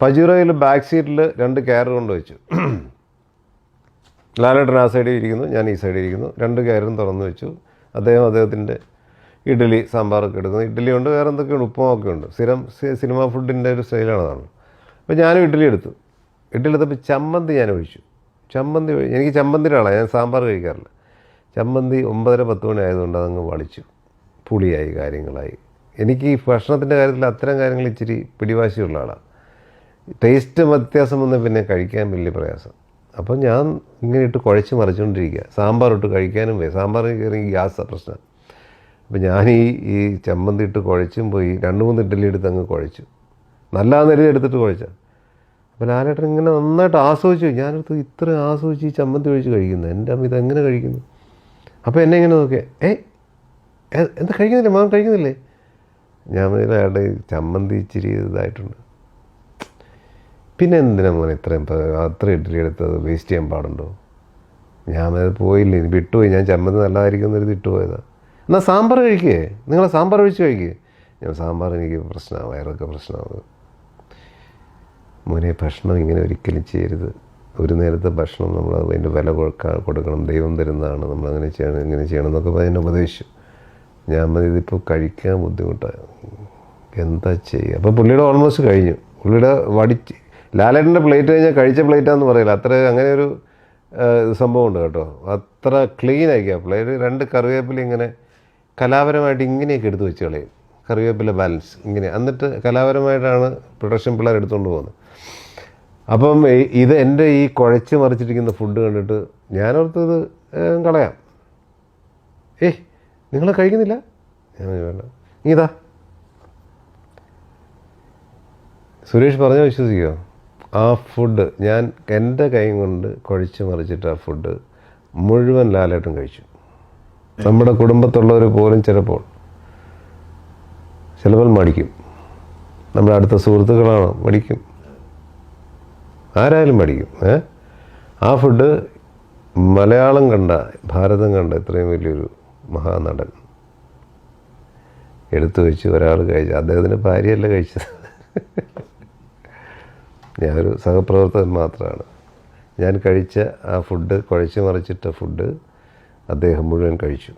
പജീറോയിൽ back സീറ്റിൽ 2 ക്യാരർ കൊണ്ട് വെച്ചു. ലാലേട്ടൻ ആ സൈഡിൽ ഇരിക്കുന്നു, ഞാൻ ഈ സൈഡിൽ ഇരിക്കുന്നു. 2 ക്യാരറും തുറന്നു വെച്ചു. അദ്ദേഹത്തിൻ്റെ ഇഡ്ഡലി സാമ്പാറൊക്കെ എടുക്കുന്നു. ഇഡ്ഡലി ഉണ്ട്, വേറെ എന്തൊക്കെയുണ്ട്, ഉപ്പുമൊക്കെ ഉണ്ട്. സ്ഥിരം സിനിമ ഫുഡിൻ്റെ ഒരു സ്റ്റൈലാണ് അതാണ്. അപ്പോൾ ഞാനും ഇഡ്ഡലി എടുത്തു. ഇഡ്ഡലി എടുത്തപ്പോൾ ചമ്മന്തി ഞാൻ ഒഴിച്ചു. എനിക്ക് ചമ്മന്തിയുടെ ആളാണ്, ഞാൻ സാമ്പാർ കഴിക്കാറില്ല. ചമ്മന്തി 9:30-10 മണി ആയതുകൊണ്ട് അതങ്ങ് വളിച്ചു, പുളിയായി, കാര്യങ്ങളായി. എനിക്ക് ഈ ഭക്ഷണത്തിൻ്റെ കാര്യത്തിൽ അത്തരം കാര്യങ്ങൾ ഇച്ചിരി പിടിവാശിയുള്ള ആളാണ്. ടേസ്റ്റ് വ്യത്യാസം വന്നാൽ പിന്നെ കഴിക്കാൻ വലിയ പ്രയാസം. അപ്പം ഞാൻ ഇങ്ങനെ ഇട്ട് കുഴച്ച് മറിച്ചുകൊണ്ടിരിക്കുക. സാമ്പാർ ഇട്ട് കഴിക്കാനും പോയി, സാമ്പാർ കയറി ഗ്യാസാണ് പ്രശ്നം. അപ്പം ഞാൻ ഈ ചമ്മന്തി ഇട്ട് കുഴച്ചും പോയി 2-3 ഇഡ്ഡലി എടുത്ത് അങ്ങ് കുഴച്ചു. നല്ല നെരി എടുത്തിട്ട് കുഴച്ചാൽ. അപ്പോൾ ലാലേട്ടൻ ഇങ്ങനെ നന്നായിട്ട് ആസ്വദിച്ചു. ഞാനടുത്ത് ഇത്ര ആസ്വദിച്ച് ഈ ചമ്മന്തി ഒഴിച്ച് കഴിക്കുന്നു, എൻ്റെ അമ്മ ഇതെങ്ങനെ കഴിക്കുന്നു? അപ്പോൾ എന്നെ ഇങ്ങനെ നോക്കിയാൽ എന്താ കഴിക്കുന്നില്ലേ, മാം കഴിക്കുന്നില്ലേ? ഞാൻ അയാളുടെ ചമ്മന്തി ഇച്ചിരി ഇതായിട്ടുണ്ട്. പിന്നെ എന്തിനാ മോനെ അത്ര ഇഡ്ഡലി എടുത്തത് വേസ്റ്റ് ചെയ്യാൻ പാടുണ്ടോ? ഞാൻ അത് പോയില്ലേ, വിട്ടുപോയി. ഞാൻ ചമ്മന്തി നല്ലതായിരിക്കും എന്നൊരു ഇട്ടുപോയതാണ്. എന്നാൽ സാമ്പാർ കഴിക്കേ, നിങ്ങളെ സാമ്പാർ ഒഴിച്ച് കഴിക്കേ. ഞാൻ സാമ്പാർ എനിക്ക് പ്രശ്നമാണ്, വയറൊക്കെ പ്രശ്നമാണ്. മോനെ ഭക്ഷണം ഇങ്ങനെ ഒരിക്കലും ചെയ്യരുത്. ഒരു നേരത്തെ ഭക്ഷണം നമ്മൾ അതിൻ്റെ വില കൊടുക്കണം, ദൈവം തരുന്നതാണ്, നമ്മളങ്ങനെ ചെയ്യണം, ഇങ്ങനെ ചെയ്യണം എന്നൊക്കെ അതിനെ ഉപദേശിച്ചു. ഞാൻ ഇതിപ്പോൾ കഴിക്കാൻ ബുദ്ധിമുട്ടാണ്, എന്താ ചെയ്യുക? അപ്പോൾ പുള്ളിയുടെ ഓൾമോസ്റ്റ് കഴിഞ്ഞു. പുള്ളിയുടെ ലാലേട്ടൻ്റെ പ്ലേറ്റ് കഴിഞ്ഞാൽ കഴിച്ച പ്ലേറ്റാന്ന് പറയില്ല, അത്ര അങ്ങനെ ഒരു സംഭവമുണ്ട് കേട്ടോ. അത്ര ക്ലീൻ ആക്കിയ പ്ലേറ്റ്. 2 കറിവേപ്പില ഇങ്ങനെ കലാപരമായിട്ട് ഇങ്ങനെയൊക്കെ എടുത്ത് വെച്ച് കളയും, കറിവേപ്പില ബാലൻസ് ഇങ്ങനെ. എന്നിട്ട് കലാപരമായിട്ടാണ് പ്രൊഡക്ഷൻ പിള്ളേർ എടുത്തുകൊണ്ട് പോകുന്നത്. അപ്പം ഇത് എൻ്റെ ഈ കുഴച്ച് മറിച്ചിരിക്കുന്ന ഫുഡ് കണ്ടിട്ട് ഞാനോർത്തത് കളയാം. നിങ്ങൾ കഴിക്കുന്നില്ല? ഞാൻ വേണ്ട, ഇതാ. സുരേഷ് പറഞ്ഞാൽ വിശ്വസിക്കുമോ? ആ ഫുഡ് ഞാൻ എൻ്റെ കൈ കൊണ്ട് കുഴച്ച് മറിച്ചിട്ട് ആ ഫുഡ് മുഴുവൻ ലാലേട്ടൻ കഴിച്ചു. നമ്മുടെ കുടുംബത്തുള്ളവർ പോലും ചിലപ്പോൾ മടിക്കും. നമ്മുടെ അടുത്ത സുഹൃത്തുക്കളാണോ മടിക്കും, ആരായാലും മടിക്കും. ആ ഫുഡ് മലയാളം കണ്ട, ഭാരതം കണ്ട ഇത്രയും വലിയൊരു മഹാനടൻ എടുത്തു വെച്ച് ഒരാൾ കഴിച്ചു. അദ്ദേഹത്തിൻ്റെ ഭാര്യയല്ല കഴിച്ചത്, ഞാനൊരു സഹപ്രവർത്തകൻ മാത്രമാണ്. ഞാൻ കഴിച്ച ആ ഫുഡ്, കുഴച്ച് മറിച്ചിട്ട ഫുഡ് അദ്ദേഹം മുഴുവൻ കഴിച്ചു.